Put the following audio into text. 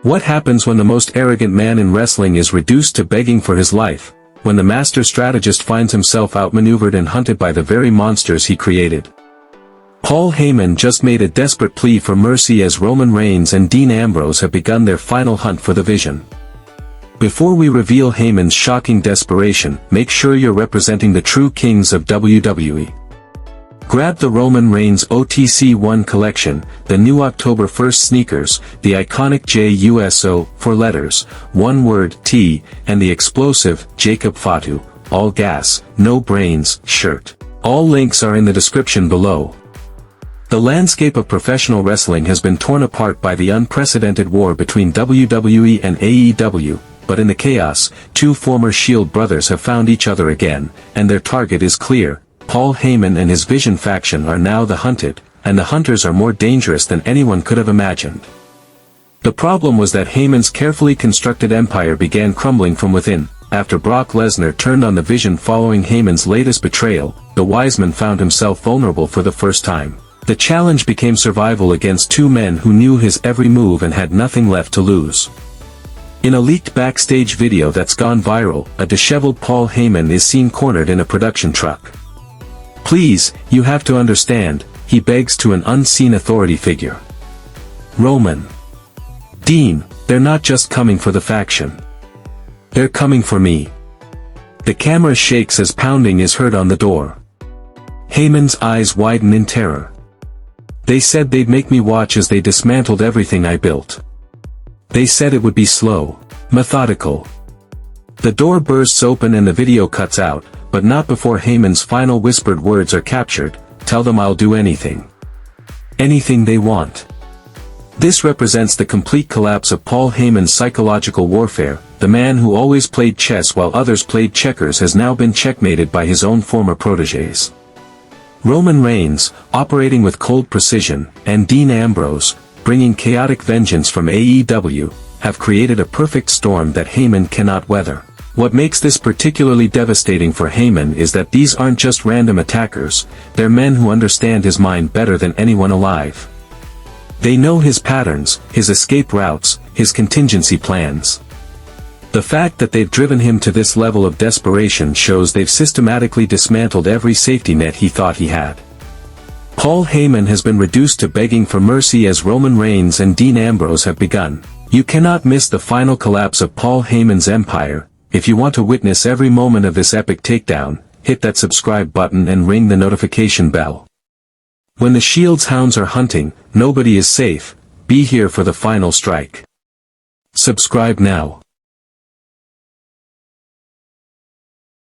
What happens when the most arrogant man in wrestling is reduced to begging for his life, when the master strategist finds himself outmaneuvered and hunted by the very monsters he created? Paul Heyman just made a desperate plea for mercy as Roman Reigns and Dean Ambrose have begun their final hunt for the Vision. Before we reveal Heyman's shocking desperation, make sure you're representing the true kings of WWE. Grab the Roman Reigns OTC1 collection, the new October 1st sneakers, the iconic JUSO, 4 letters, one word T, and the explosive, Jacob Fatu, all gas, no brains, shirt. All links are in the description below. The landscape of professional wrestling has been torn apart by the unprecedented war between WWE and AEW, but in the chaos, two former Shield brothers have found each other again, and their target is clear. Paul Heyman and his Vision faction are now the hunted, and the hunters are more dangerous than anyone could have imagined. The problem was that Heyman's carefully constructed empire began crumbling from within. After Brock Lesnar turned on the Vision following Heyman's latest betrayal, the Wiseman found himself vulnerable for the first time. The challenge became survival against two men who knew his every move and had nothing left to lose. In a leaked backstage video that's gone viral, a disheveled Paul Heyman is seen cornered in a production truck. "Please, you have to understand," he begs to an unseen authority figure. "Roman. Dean, they're not just coming for the faction. They're coming for me." The camera shakes as pounding is heard on the door. Heyman's eyes widen in terror. "They said they'd make me watch as they dismantled everything I built. They said it would be slow, methodical." The door bursts open and the video cuts out, but not before Heyman's final whispered words are captured. "Tell them I'll do anything. Anything they want." This represents the complete collapse of Paul Heyman's psychological warfare. The man who always played chess while others played checkers has now been checkmated by his own former protégés. Roman Reigns, operating with cold precision, and Dean Ambrose, bringing chaotic vengeance from AEW, have created a perfect storm that Heyman cannot weather. What makes this particularly devastating for Heyman is that these aren't just random attackers, they're men who understand his mind better than anyone alive. They know his patterns, his escape routes, his contingency plans. The fact that they've driven him to this level of desperation shows they've systematically dismantled every safety net he thought he had. Paul Heyman has been reduced to begging for mercy as Roman Reigns and Dean Ambrose have begun. You cannot miss the final collapse of Paul Heyman's empire. If you want to witness every moment of this epic takedown, hit that subscribe button and ring the notification bell. When the Shield's hounds are hunting, nobody is safe. Be here for the final strike. Subscribe now.